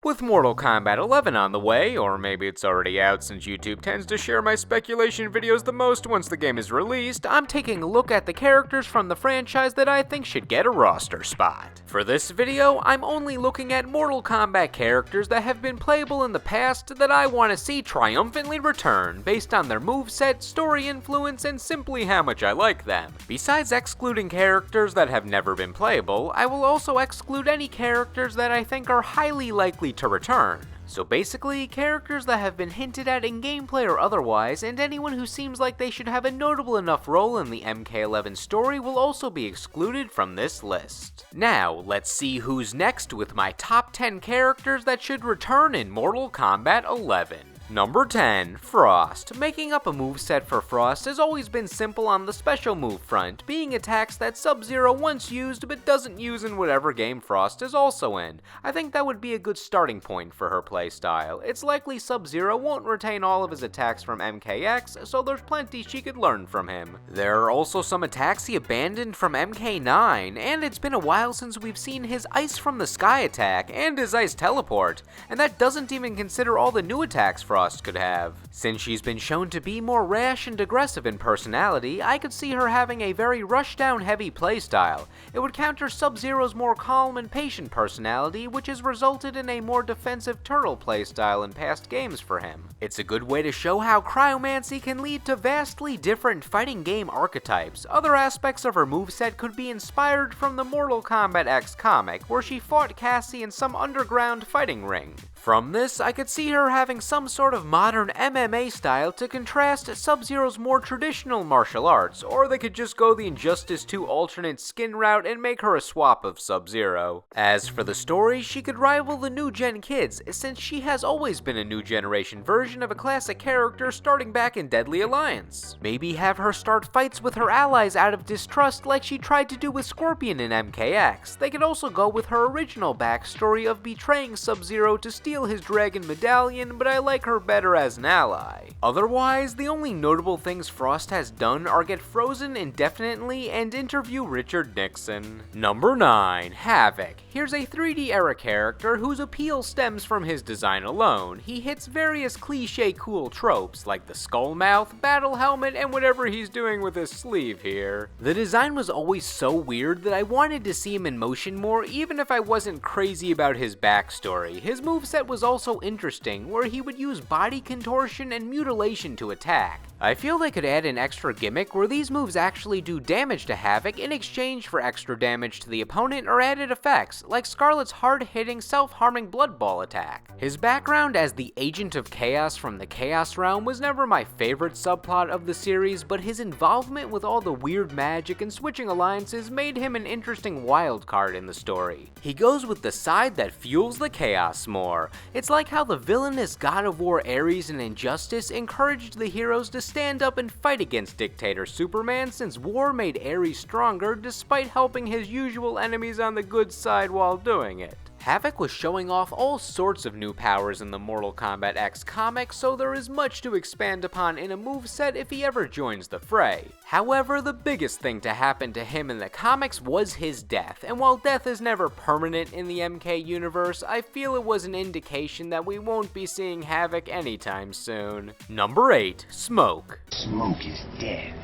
With Mortal Kombat 11 on the way, or maybe it's already out since YouTube tends to share my speculation videos the most once the game is released, I'm taking a look at the characters from the franchise that I think should get a roster spot. For this video, I'm only looking at Mortal Kombat characters that have been playable in the past that I want to see triumphantly return based on their moveset, story influence, and simply how much I like them. Besides excluding characters that have never been playable, I will also exclude any characters that I think are highly likely to return. So basically, characters that have been hinted at in gameplay or otherwise, and anyone who seems like they should have a notable enough role in the MK11 story will also be excluded from this list. Now, let's see who's next with my top 10 characters that should return in Mortal Kombat 11. Number 10, Frost. Making up a moveset for Frost has always been simple on the special move front, being attacks that Sub-Zero once used but doesn't use in whatever game Frost is also in. I think that would be a good starting point for her playstyle. It's likely Sub-Zero won't retain all of his attacks from MKX, so there's plenty she could learn from him. There are also some attacks he abandoned from MK9, and it's been a while since we've seen his Ice from the Sky attack and his Ice teleport, and that doesn't even consider all the new attacks Frost could have. Since she's been shown to be more rash and aggressive in personality, I could see her having a very rushdown heavy playstyle. It would counter Sub-Zero's more calm and patient personality, which has resulted in a more defensive turtle playstyle in past games for him. It's a good way to show how cryomancy can lead to vastly different fighting game archetypes. Other aspects of her moveset could be inspired from the Mortal Kombat X comic, where she fought Cassie in some underground fighting ring. From this, I could see her having some sort of modern MMA style to contrast Sub-Zero's more traditional martial arts, or they could just go the Injustice 2 alternate skin route and make her a swap of Sub-Zero. As for the story, she could rival the new gen kids, since she has always been a new generation version of a classic character starting back in Deadly Alliance. Maybe have her start fights with her allies out of distrust like she tried to do with Scorpion in MKX. They could also go with her original backstory of betraying Sub-Zero to steal his dragon medallion, but I like her better as an ally. Otherwise, the only notable things Frost has done are get frozen indefinitely and interview Richard Nixon. Number 9, Havoc. Here's a 3D era character whose appeal stems from his design alone. He hits various cliche cool tropes like the skull mouth, battle helmet, and whatever he's doing with his sleeve here. The design was always so weird that I wanted to see him in motion more even if I wasn't crazy about his backstory. His moveset was also interesting, where he would use body contortion and mutilation to attack. I feel they could add an extra gimmick where these moves actually do damage to Havoc in exchange for extra damage to the opponent or added effects, like Scarlet's hard-hitting, self-harming Blood Ball attack. His background as the Agent of Chaos from the Chaos Realm was never my favorite subplot of the series, but his involvement with all the weird magic and switching alliances made him an interesting wildcard in the story. He goes with the side that fuels the chaos more. It's like how the villainous God of War Ares in Injustice encouraged the heroes to stand up and fight against dictator Superman, since war made Ares stronger despite helping his usual enemies on the good side while doing it. Havoc was showing off all sorts of new powers in the Mortal Kombat X comic, so there is much to expand upon in a moveset if he ever joins the fray. However, the biggest thing to happen to him in the comics was his death, and while death is never permanent in the MK universe, I feel it was an indication that we won't be seeing Havoc anytime soon. Number 8, Smoke. Smoke is dead.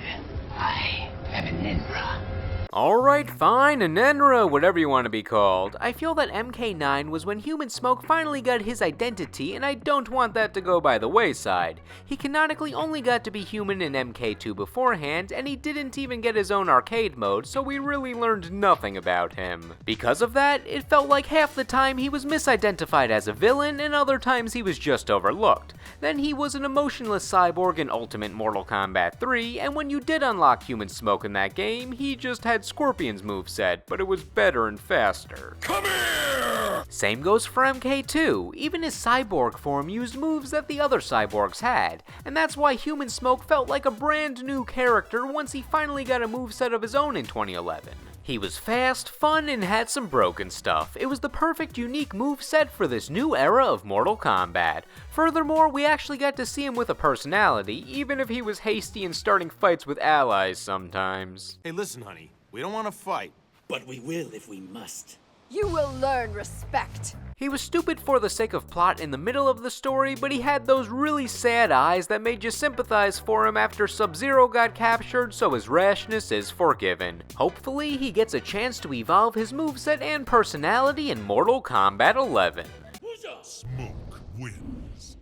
I have an Enra. Alright, fine, an Enra, whatever you want to be called. I feel that MK9 was when Human Smoke finally got his identity, and I don't want that to go by the wayside. He canonically only got to be human in MK2 beforehand, and he didn't even get his own arcade mode, so we really learned nothing about him. Because of that, it felt like half the time he was misidentified as a villain, and other times he was just overlooked. Then he was an emotionless cyborg in Ultimate Mortal Kombat 3, and when you did unlock Human Smoke in that game, he just had Scorpion's moveset, but it was better and faster. Come here! Same goes for MK2. Even his cyborg form used moves that the other cyborgs had, and that's why Human Smoke felt like a brand new character once he finally got a moveset of his own in 2011. He was fast, fun, and had some broken stuff. It was the perfect unique moveset for this new era of Mortal Kombat. Furthermore, we actually got to see him with a personality, even if he was hasty and starting fights with allies sometimes. Hey, listen, honey. We don't want to fight. But we will if we must. You will learn respect. He was stupid for the sake of plot in the middle of the story, but he had those really sad eyes that made you sympathize for him after Sub-Zero got captured, so his rashness is forgiven. Hopefully, he gets a chance to evolve his moveset and personality in Mortal Kombat 11. Smoke wins.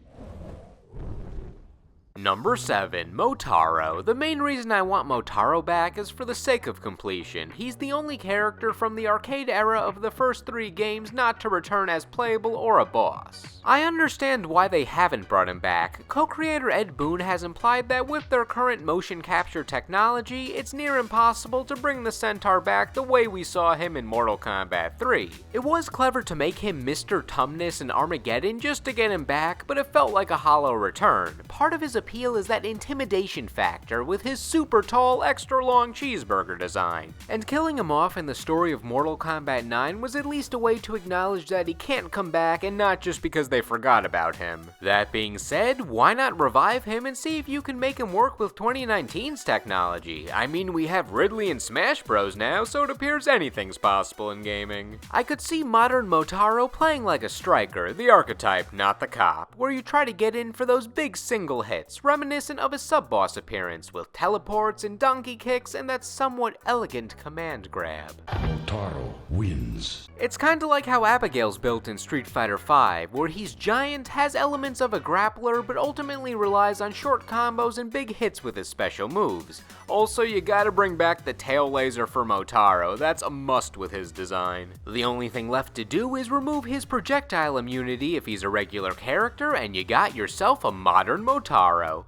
Number 7, Motaro. The main reason I want Motaro back is for the sake of completion. He's the only character from the arcade era of the first 3 games not to return as playable or a boss. I understand why they haven't brought him back. Co-creator Ed Boon has implied that with their current motion capture technology, it's near impossible to bring the Centaur back the way we saw him in Mortal Kombat 3. It was clever to make him Mr. Tumnus in Armageddon just to get him back, but it felt like a hollow return. Part of his appeal is that intimidation factor with his super tall, extra long cheeseburger design. And killing him off in the story of Mortal Kombat 9 was at least a way to acknowledge that he can't come back and not just because they forgot about him. That being said, why not revive him and see if you can make him work with 2019's technology? I mean, we have Ridley and Smash Bros now, so it appears anything's possible in gaming. I could see modern Motaro playing like a striker, the archetype, not the cop, where you try to get in for those big single hits, reminiscent of his sub-boss appearance with teleports and donkey kicks and that somewhat elegant command grab. Motaro wins. It's kinda like how Abigail's built in Street Fighter V, where he's giant, has elements of a grappler, but ultimately relies on short combos and big hits with his special moves. Also, you gotta bring back the tail laser for Motaro, that's a must with his design. The only thing left to do is remove his projectile immunity if he's a regular character, and you got yourself a modern Motaro.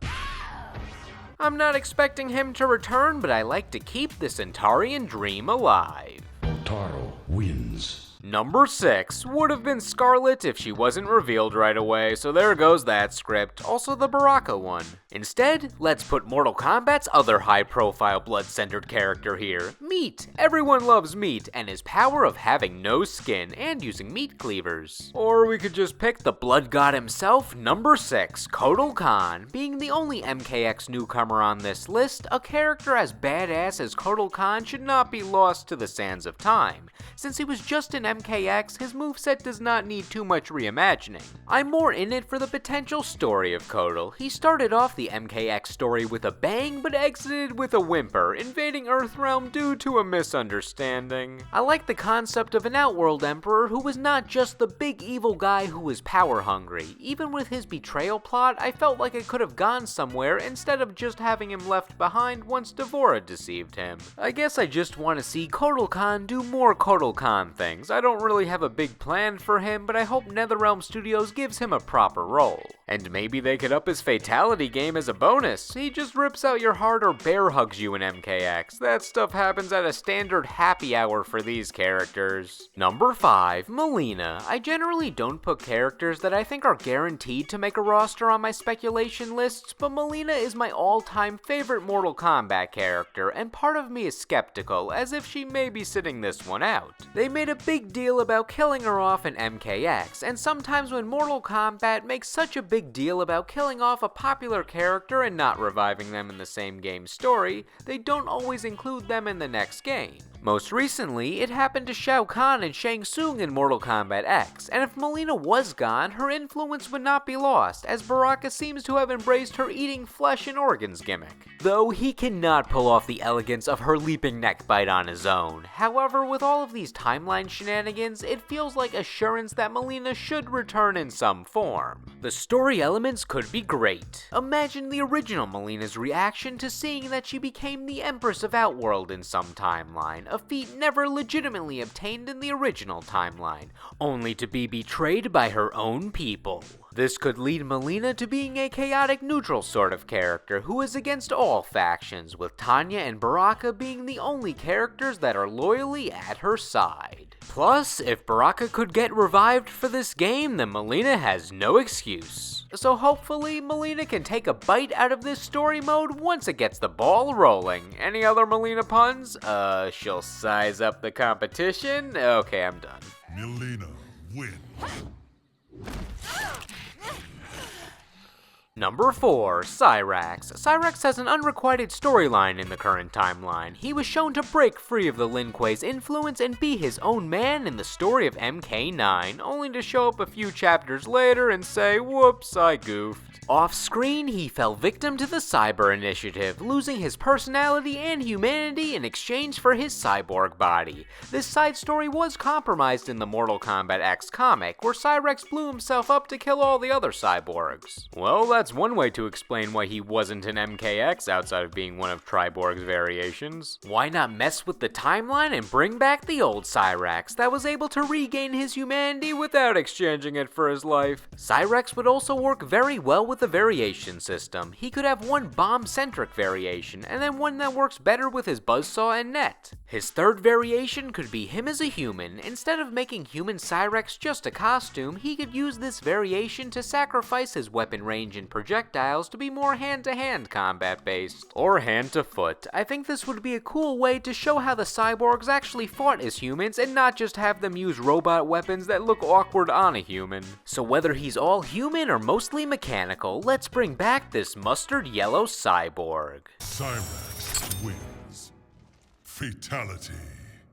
I'm not expecting him to return, but I like to keep the Centaurian dream alive. Motaro wins. Number 6 would have been Scarlet if she wasn't revealed right away, so there goes that script, also the Baraka one. Instead, let's put Mortal Kombat's other high-profile blood-centered character here, Meat. Everyone loves Meat and his power of having no skin and using meat cleavers. Or we could just pick the blood god himself, number 6, Kotal Kahn. Being the only MKX newcomer on this list, a character as badass as Kotal Kahn should not be lost to the sands of time. Since he was just an MKX, his moveset does not need too much reimagining. I'm more in it for the potential story of Kotal. He started off the MKX story with a bang, but exited with a whimper, invading Earthrealm due to a misunderstanding. I like the concept of an Outworld Emperor who was not just the big evil guy who was power hungry. Even with his betrayal plot, I felt like it could have gone somewhere instead of just having him left behind once D'Vorah deceived him. I guess I just want to see Kotal Kahn do more Kotal Kahn things. I don't really have a big plan for him, but I hope NetherRealm Studios gives him a proper role. And maybe they could up his fatality game as a bonus. He just rips out your heart or bear hugs you in MKX. That stuff happens at a standard happy hour for these characters. Number 5, Mileena. I generally don't put characters that I think are guaranteed to make a roster on my speculation lists, but Mileena is my all-time favorite Mortal Kombat character, and part of me is skeptical, as if she may be sitting this one out. They made a big deal about killing her off in MKX, and sometimes when Mortal Kombat makes such a big deal about killing off a popular character and not reviving them in the same game's story, they don't always include them in the next game. Most recently, it happened to Shao Kahn and Shang Tsung in Mortal Kombat X, and if Mileena was gone, her influence would not be lost, as Baraka seems to have embraced her eating flesh and organs gimmick. Though he cannot pull off the elegance of her leaping neck bite on his own. However, with all of these timeline shenanigans, it feels like assurance that Mileena should return in some form. The story elements could be great. Imagine the original Mileena's reaction to seeing that she became the Empress of Outworld in some timeline, a feat never legitimately obtained in the original timeline, only to be betrayed by her own people. This could lead Mileena to being a chaotic neutral sort of character who is against all factions, with Tanya and Baraka being the only characters that are loyally at her side. Plus, if Baraka could get revived for this game, then Mileena has no excuse. So hopefully, Mileena can take a bite out of this story mode once it gets the ball rolling. Any other Mileena puns? She'll size up the competition? Okay, I'm done. Mileena wins. Number 4. Cyrax. Cyrax has an unrequited storyline in the current timeline. He was shown to break free of the Lin Kuei's influence and be his own man in the story of MK9, only to show up a few chapters later and say, whoops, I goofed. Off-screen, he fell victim to the Cyber Initiative, losing his personality and humanity in exchange for his cyborg body. This side story was compromised in the Mortal Kombat X comic, where Cyrax blew himself up to kill all the other cyborgs. Well, that's one way to explain why he wasn't an MKX outside of being one of Triborg's variations. Why not mess with the timeline and bring back the old Cyrax that was able to regain his humanity without exchanging it for his life? Cyrax would also work very well with the variation system. He could have one bomb-centric variation, and then one that works better with his buzzsaw and net. His third variation could be him as a human. Instead of making human Cyrax just a costume, he could use this variation to sacrifice his weapon range and projectiles to be more hand-to-hand combat based. Or hand-to-foot. I think this would be a cool way to show how the cyborgs actually fought as humans and not just have them use robot weapons that look awkward on a human. So whether he's all human or mostly mechanical, let's bring back this mustard yellow cyborg. Cyrax wins. Fatality.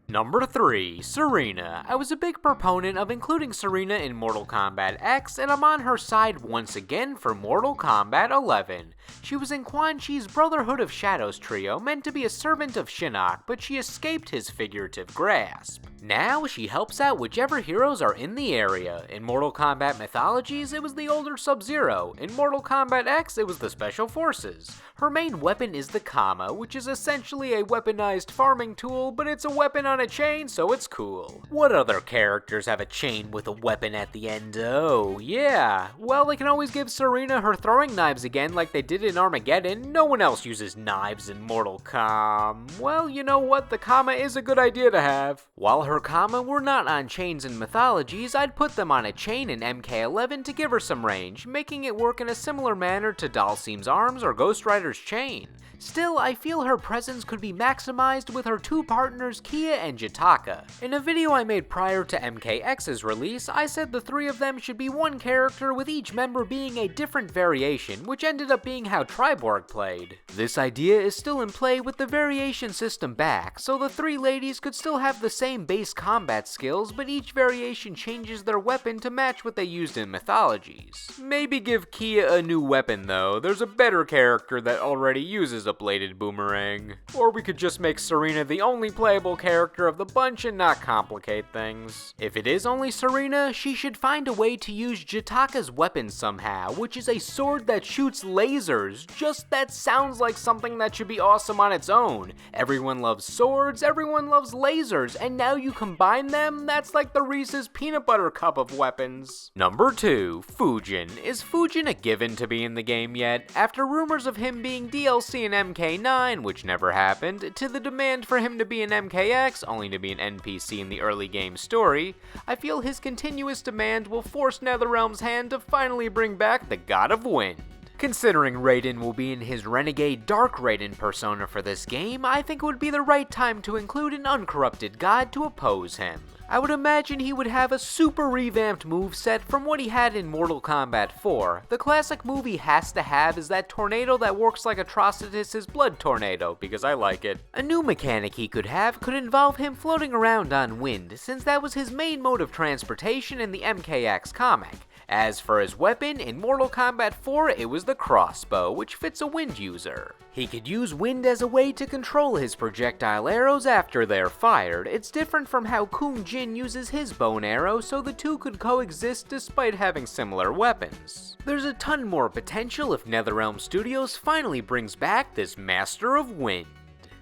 Number 3. Serina. I was a big proponent of including Serina in Mortal Kombat X, and I'm on her side once again for Mortal Kombat 11. She was in Quan Chi's Brotherhood of Shadows trio, meant to be a servant of Shinnok, but she escaped his figurative grasp. Now, she helps out whichever heroes are in the area. In Mortal Kombat Mythologies, it was the older Sub-Zero. In Mortal Kombat X, it was the Special Forces. Her main weapon is the Kama, which is essentially a weaponized farming tool, but it's a weapon on a chain, so it's cool. What other characters have a chain with a weapon at the end? Oh, yeah. Well, they can always give Serina her throwing knives again like they did in Armageddon. No one else uses knives in Mortal Kombat. Well, you know what? The Kama is a good idea to have. While her Kama were not on chains in Mythologies, I'd put them on a chain in MK11 to give her some range, making it work in a similar manner to Dalsim's arms or Ghost Rider's chain. Still, I feel her presence could be maximized with her two partners Kia and Jitaka. In a video I made prior to MKX's release, I said the three of them should be one character with each member being a different variation, which ended up being how Triborg played. This idea is still in play with the variation system back, so the three ladies could still have the same base combat skills, but each variation changes their weapon to match what they used in Mythologies. Maybe give Kia a new weapon though, there's a better character that already uses a bladed boomerang. Or we could just make Serina the only playable character of the bunch and not complicate things. If it is only Serina, she should find a way to use Jitaka's weapon somehow, which is a sword that shoots lasers. Just that sounds like something that should be awesome on its own. Everyone loves swords, everyone loves lasers, and now you combine them, that's like the Reese's peanut butter cup of weapons. Number 2. Fujin. Is Fujin a given to be in the game yet? After rumors of him being DLC in MK9, which never happened, to the demand for him to be an MKX, only to be an NPC in the early game story, I feel his continuous demand will force NetherRealm's hand to finally bring back the God of Wind. Considering Raiden will be in his Renegade Dark Raiden persona for this game, I think it would be the right time to include an uncorrupted god to oppose him. I would imagine he would have a super revamped moveset from what he had in Mortal Kombat 4. The classic move he has to have is that tornado that works like Atrocitus' blood tornado, because I like it. A new mechanic he could have could involve him floating around on wind, since that was his main mode of transportation in the MKX comic. As for his weapon, in Mortal Kombat 4, it was the crossbow, which fits a wind user. He could use wind as a way to control his projectile arrows after they're fired. It's different from how Kung Jin uses his bow and arrow, so the two could coexist despite having similar weapons. There's a ton more potential if NetherRealm Studios finally brings back this Master of Wind.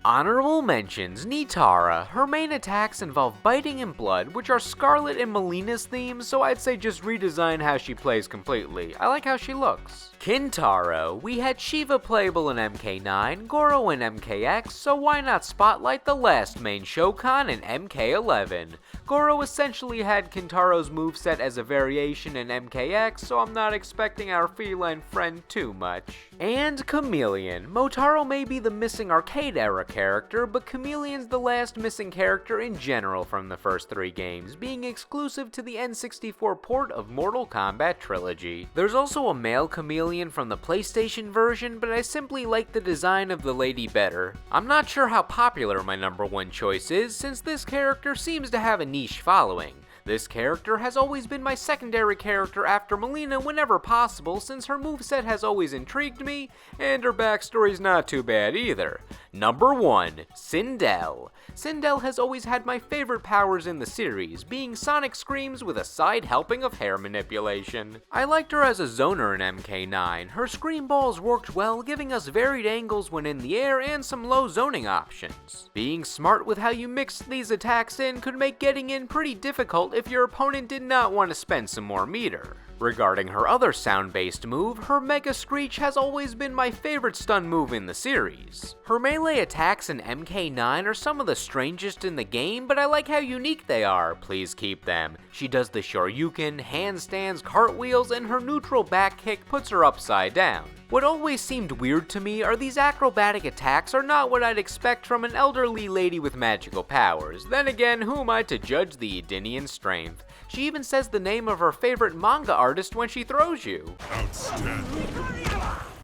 Honorable mentions: Nitara. Her main attacks involve biting and blood, which are Scarlet and Melina's themes, so I'd say just redesign how she plays completely. I like how she looks. Kintaro. We had Shiva playable in MK9, Goro in MKX, so why not spotlight the last main Shokan in MK11? Goro essentially had Kintaro's moveset as a variation in MKX, so I'm not expecting our feline friend too much. And Chameleon. Motaro may be the missing arcade era character, character, but Chameleon's the last missing character in general from the first 3 games, being exclusive to the N64 port of Mortal Kombat trilogy. There's also a male Chameleon from the PlayStation version, but I simply like the design of the lady better. I'm not sure how popular my number 1 choice is, since this character seems to have a niche following. This character has always been my secondary character after Mileena whenever possible, since her moveset has always intrigued me, and her backstory's not too bad either. Number 1, Sindel. Sindel has always had my favorite powers in the series, being sonic screams with a side helping of hair manipulation. I liked her as a zoner in MK9. Her scream balls worked well, giving us varied angles when in the air and some low zoning options. Being smart with how you mixed these attacks in could make getting in pretty difficult if your opponent did not want to spend some more meter. Regarding her other sound-based move, her Mega Screech has always been my favorite stun move in the series. Her melee attacks in MK9 are some of the strangest in the game, but I like how unique they are. Please keep them. She does the Shoryuken, handstands, cartwheels, and her neutral back kick puts her upside down. What always seemed weird to me are these acrobatic attacks are not what I'd expect from an elderly lady with magical powers. Then again, who am I to judge the Edenian strength? She even says the name of her favorite manga artist when she throws you. Outstanding.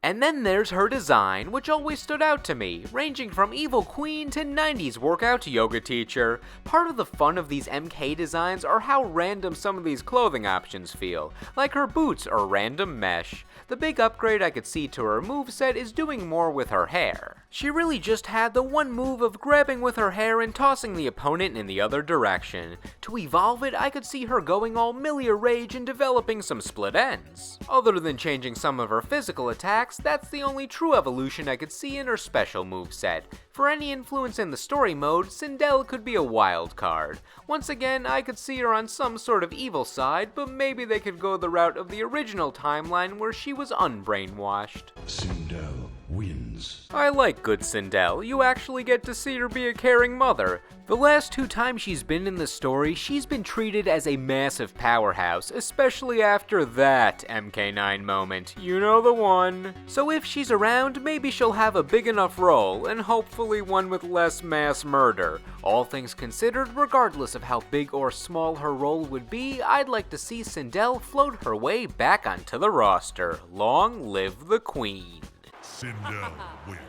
And then there's her design, which always stood out to me, ranging from evil queen to 90s workout yoga teacher. Part of the fun of these MK designs are how random some of these clothing options feel, like her boots or random mesh. The big upgrade I could see to her moveset is doing more with her hair. She really just had the one move of grabbing with her hair and tossing the opponent in the other direction. To evolve it, I could see her going all Milia Rage and developing some split ends. Other than changing some of her physical attacks, that's the only true evolution I could see in her special moveset. For any influence in the story mode, Sindel could be a wild card. Once again, I could see her on some sort of evil side, but maybe they could go the route of the original timeline where she was unbrainwashed. Sindel wins. I like good Sindel. You actually get to see her be a caring mother. The last 2 times she's been in the story, she's been treated as a massive powerhouse, especially after that MK9 moment. You know the one. So if she's around, maybe she'll have a big enough role, and hopefully one with less mass murder. All things considered, regardless of how big or small her role would be, I'd like to see Sindel float her way back onto the roster. Long live the Queen. Sindel wins.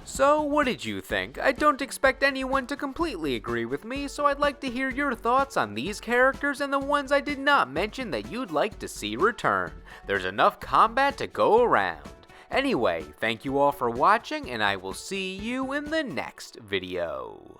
So, what did you think? I don't expect anyone to completely agree with me, so I'd like to hear your thoughts on these characters and the ones I did not mention that you'd like to see return. There's enough combat to go around. Anyway, thank you all for watching, and I will see you in the next video.